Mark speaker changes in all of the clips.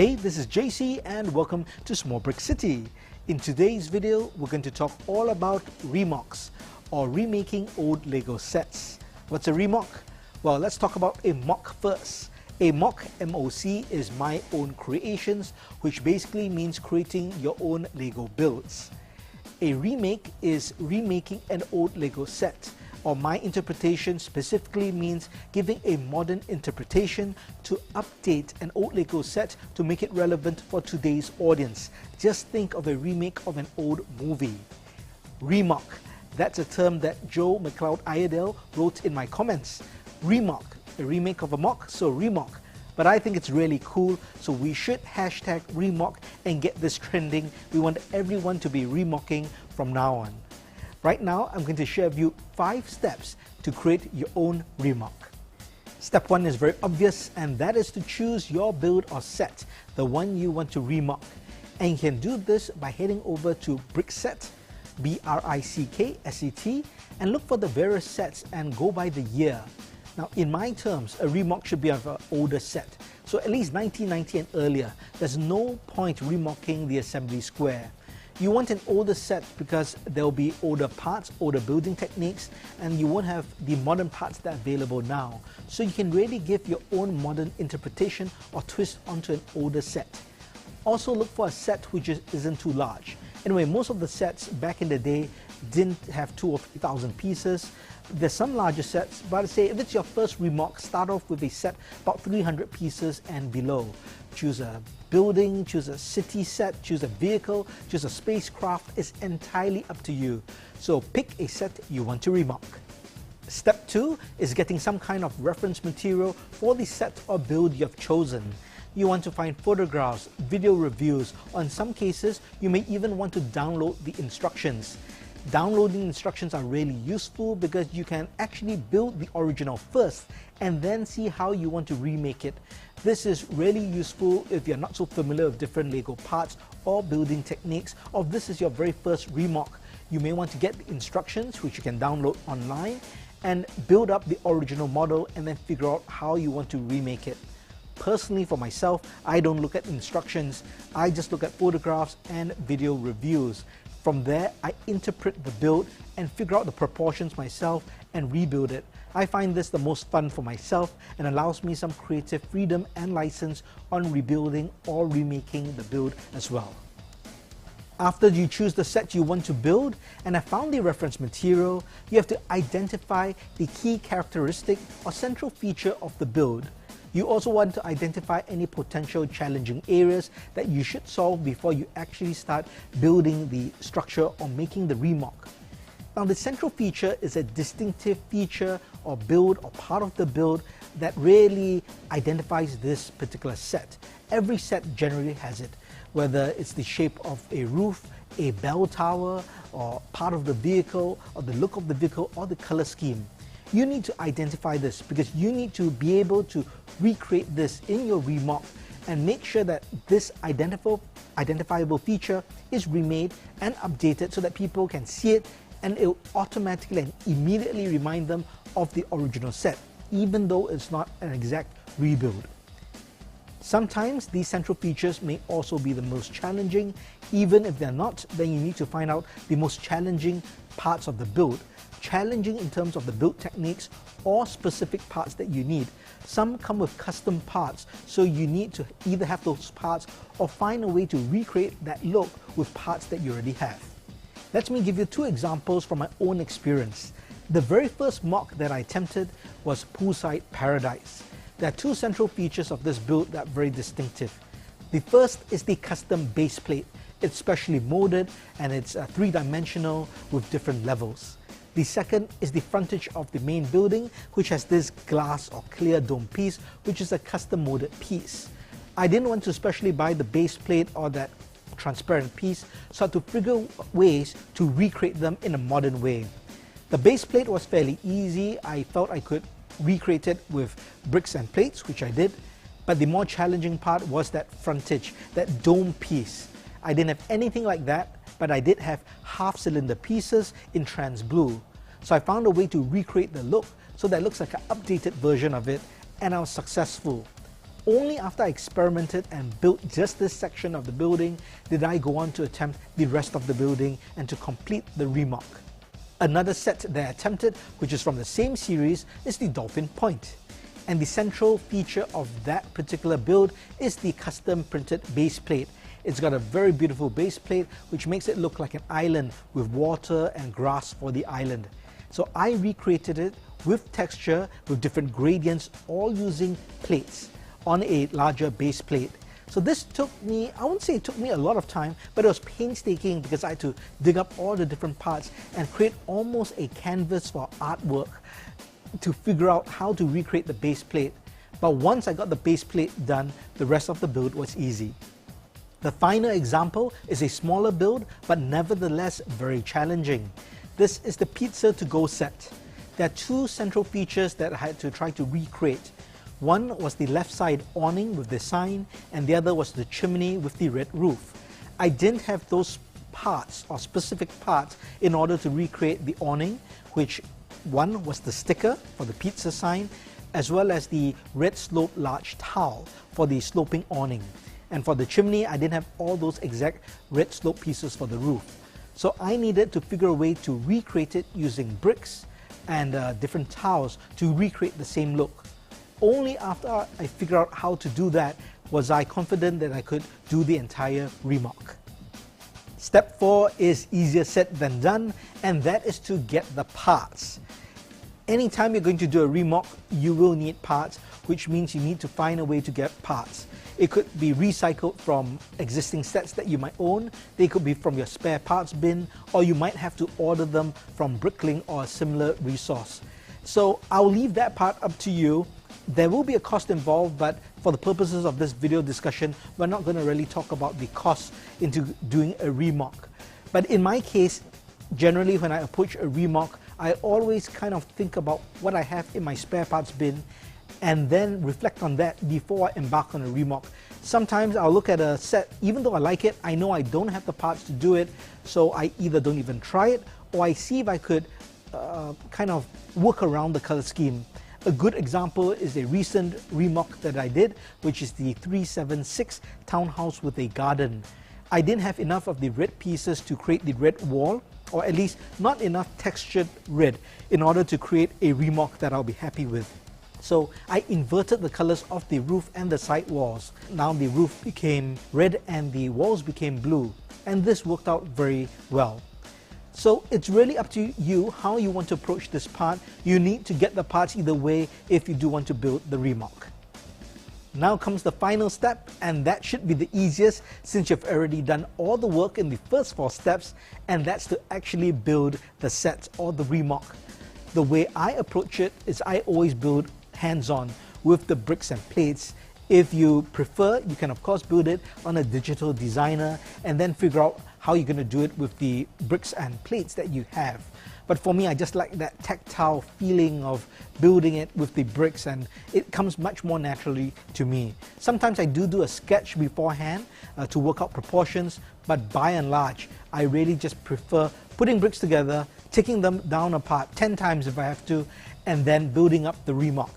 Speaker 1: Hey, this is JC and welcome to Small Brick City. In today's video, we're going to talk all about Re-MOCs, or remaking old LEGO sets. What's a Re-MOC? Well, let's talk about a MOC first. A MOC, M-O-C, is my own creations, which basically means creating your own LEGO builds. A remake is remaking an old LEGO set, or my interpretation specifically means giving a modern interpretation to update an old LEGO set to make it relevant for today's audience. Just think of a remake of an old movie. Re-MOC, that's a term that Joe McLeod Iredale wrote in my comments. Re-MOC, a remake of a MOC, so Re-MOC. But I think it's really cool, so we should hashtag Re-MOC and get this trending. We want everyone to be remocking from now on. Right now, I'm going to share with you 5 steps to create your own Re-MOC. Step 1 is very obvious, and that is to choose your build or set, the one you want to re-MOC. And you can do this by heading over to Brickset, B-R-I-C-K-S-E-T, and look for the various sets and go by the year. Now, in my terms, a re-MOC should be of an older set, so at least 1990 and earlier. There's no point re-MOCing the assembly square. You want an older set because there will be older parts, older building techniques, and you won't have the modern parts that are available now. So you can really give your own modern interpretation or twist onto an older set. Also look for a set which isn't too large. Anyway, most of the sets back in the day didn't have 2,000 or 3,000 pieces. There's some larger sets, but I'd say if it's your first Re-MOC, start off with a set about 300 pieces and below. Choose a building, choose a city set, choose a vehicle, choose a spacecraft. It's entirely up to you. So pick a set you want to Re-MOC. Step 2 is getting some kind of reference material for the set or build you've chosen. You want to find photographs, video reviews, or in some cases, you may even want to download the instructions. Downloading instructions are really useful because you can actually build the original first and then see how you want to remake it. This is really useful if you're not so familiar with different LEGO parts or building techniques, or if this is your very first Re-MOC. You may want to get the instructions, which you can download online, and build up the original model and then figure out how you want to remake it. Personally, for myself, I don't look at instructions. I just look at photographs and video reviews. From there, I interpret the build and figure out the proportions myself and rebuild it. I find this the most fun for myself and allows me some creative freedom and license on rebuilding or remaking the build as well. After you choose the set you want to build and have found the reference material, you have to identify the key characteristic or central feature of the build. You also want to identify any potential challenging areas that you should solve before you actually start building the structure or making the Re-MOC. Now, the central feature is a distinctive feature or build or part of the build that really identifies this particular set. Every set generally has it, whether it's the shape of a roof, a bell tower, or part of the vehicle, or the look of the vehicle, or the color scheme. You need to identify this because you need to be able to recreate this in your Re-MOC and make sure that this identifiable feature is remade and updated so that people can see it and it will automatically and immediately remind them of the original set, even though it's not an exact rebuild. Sometimes these central features may also be the most challenging. Even if they're not, then you need to find out the most challenging parts of the build. Challenging in terms of the build techniques or specific parts that you need. Some come with custom parts, so you need to either have those parts or find a way to recreate that look with parts that you already have. Let me give you 2 examples from my own experience. The very first MOC that I attempted was Poolside Paradise. There are 2 central features of this build that are very distinctive. The first is the custom base plate. It's specially molded and it's 3-dimensional with different levels. The second is the frontage of the main building, which has this glass or clear dome piece, which is a custom molded piece. I didn't want to specially buy the base plate or that transparent piece, so I had to figure ways to recreate them in a modern way. The base plate was fairly easy. I felt I could recreate it with bricks and plates, which I did, but the more challenging part was that frontage, that dome piece. I didn't have anything like that, but I did have half-cylinder pieces in trans blue. So I found a way to recreate the look so that it looks like an updated version of it, and I was successful. Only after I experimented and built just this section of the building did I go on to attempt the rest of the building and to complete the Re-MOC. Another set that I attempted, which is from the same series, is the Dolphin Point. And the central feature of that particular build is the custom printed base plate. It's got a very beautiful base plate which makes it look like an island with water and grass for the island. So I recreated it with texture, with different gradients, all using plates on a larger base plate. So this took me, I won't say it took me a lot of time, but it was painstaking because I had to dig up all the different parts and create almost a canvas for artwork to figure out how to recreate the base plate. But once I got the base plate done, the rest of the build was easy. The final example is a smaller build, but nevertheless very challenging. This is the pizza to go set. There are two central features that I had to try to recreate. One was the left side awning with the sign, and the other was the chimney with the red roof. I didn't have those parts or specific parts in order to recreate the awning, which one was the sticker for the pizza sign, as well as the red slope large tile for the sloping awning. And for the chimney, I didn't have all those exact red slope pieces for the roof. So I needed to figure a way to recreate it using bricks and different tiles to recreate the same look. Only after I figured out how to do that was I confident that I could do the entire Re-MOC. Step 4 is easier said than done, and that is to get the parts. Anytime you're going to do a Re-MOC, you will need parts, which means you need to find a way to get parts. It could be recycled from existing sets that you might own, they could be from your spare parts bin, or you might have to order them from Bricklink or a similar resource. So I'll leave that part up to you. There will be a cost involved, but for the purposes of this video discussion, we're not going to really talk about the cost into doing a Re-MOC. But in my case, generally when I approach a Re-MOC, I always kind of think about what I have in my spare parts bin and then reflect on that before I embark on a Re-MOC. Sometimes I'll look at a set, even though I like it, I know I don't have the parts to do it, so I either don't even try it, or I see if I could kind of work around the color scheme. A good example is a recent Re-MOC that I did, which is the 376 townhouse with a garden. I didn't have enough of the red pieces to create the red wall, or at least not enough textured red in order to create a Re-MOC that I'll be happy with. So I inverted the colors of the roof and the side walls. Now the roof became red and the walls became blue, and this worked out very well. So it's really up to you how you want to approach this part. You need to get the parts either way if you do want to build the Re-MOC. Now comes the final step, and that should be the easiest since you've already done all the work in the first 4 steps, and that's to actually build the set or the Re-MOC. The way I approach it is I always build hands-on with the bricks and plates. If you prefer, you can of course build it on a digital designer and then figure out how you're going to do it with the bricks and plates that you have. But for me, I just like that tactile feeling of building it with the bricks, and it comes much more naturally to me. Sometimes I do a sketch beforehand to work out proportions, but by and large, I really just prefer putting bricks together, taking them down apart 10 times if I have to, and then building up the Re-MOC.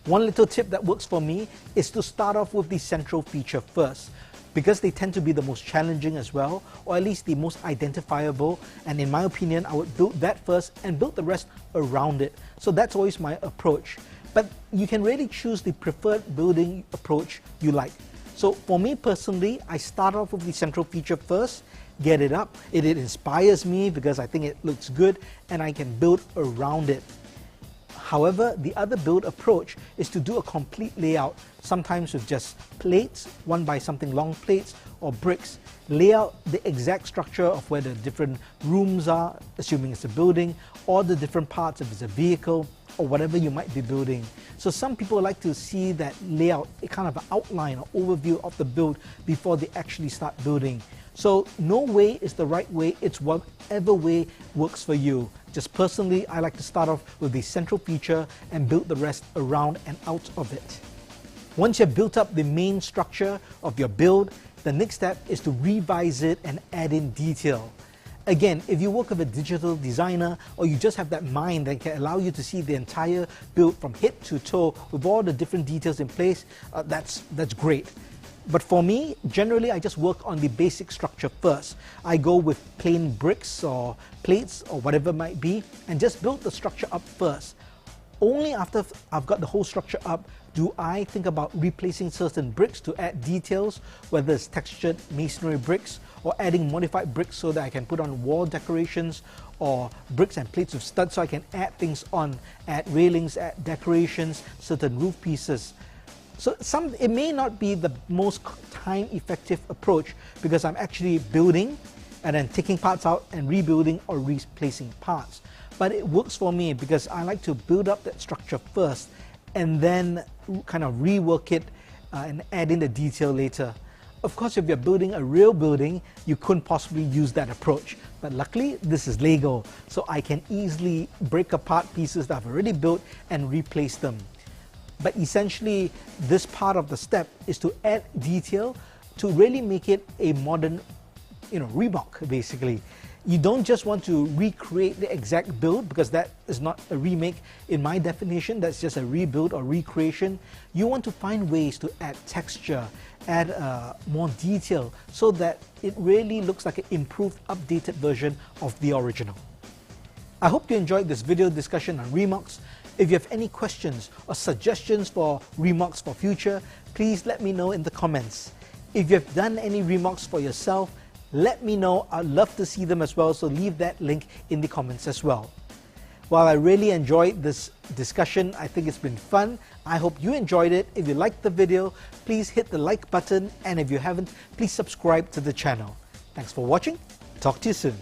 Speaker 1: One little tip that works for me is to start off with the central feature first, because they tend to be the most challenging as well, or at least the most identifiable, and in my opinion, I would build that first and build the rest around it. So that's always my approach. But you can really choose the preferred building approach you like. So for me personally, I start off with the central feature first, get it up. It inspires me because I think it looks good and I can build around it. However, the other build approach is to do a complete layout, sometimes with just plates, one by something long plates or bricks, lay out the exact structure of where the different rooms are, assuming it's a building, or the different parts if it's a vehicle, or whatever you might be building. So some people like to see that layout, a kind of an outline or overview of the build before they actually start building. So no way is the right way, it's whatever way works for you. Just personally, I like to start off with the central feature and build the rest around and out of it. Once you've built up the main structure of your build, the next step is to revise it and add in detail. Again, if you work with a digital designer or you just have that mind that can allow you to see the entire build from head to toe with all the different details in place, that's great. But for me, generally I just work on the basic structure first. I go with plain bricks or plates or whatever it might be and just build the structure up first. Only after I've got the whole structure up do I think about replacing certain bricks to add details, whether it's textured masonry bricks or adding modified bricks so that I can put on wall decorations, or bricks and plates with studs so I can add things on, add railings, add decorations, certain roof pieces. So it may not be the most time-effective approach because I'm actually building and then taking parts out and rebuilding or replacing parts. But it works for me because I like to build up that structure first and then kind of rework it and add in the detail later. Of course, if you're building a real building, you couldn't possibly use that approach. But luckily, this is Lego, so I can easily break apart pieces that I've already built and replace them. But essentially, this part of the step is to add detail to really make it a modern, Re-MOC basically. You don't just want to recreate the exact build because that is not a remake. In my definition, that's just a rebuild or recreation. You want to find ways to add texture, add more detail so that it really looks like an improved, updated version of the original. I hope you enjoyed this video discussion on Re-MOCs. If you have any questions or suggestions for Re-MOCs for future, please let me know in the comments. If you have done any Re-MOCs for yourself, let me know. I'd love to see them as well, so leave that link in the comments as well. While I really enjoyed this discussion, I think it's been fun. I hope you enjoyed it. If you liked the video, please hit the like button, and if you haven't, please subscribe to the channel. Thanks for watching. Talk to you soon.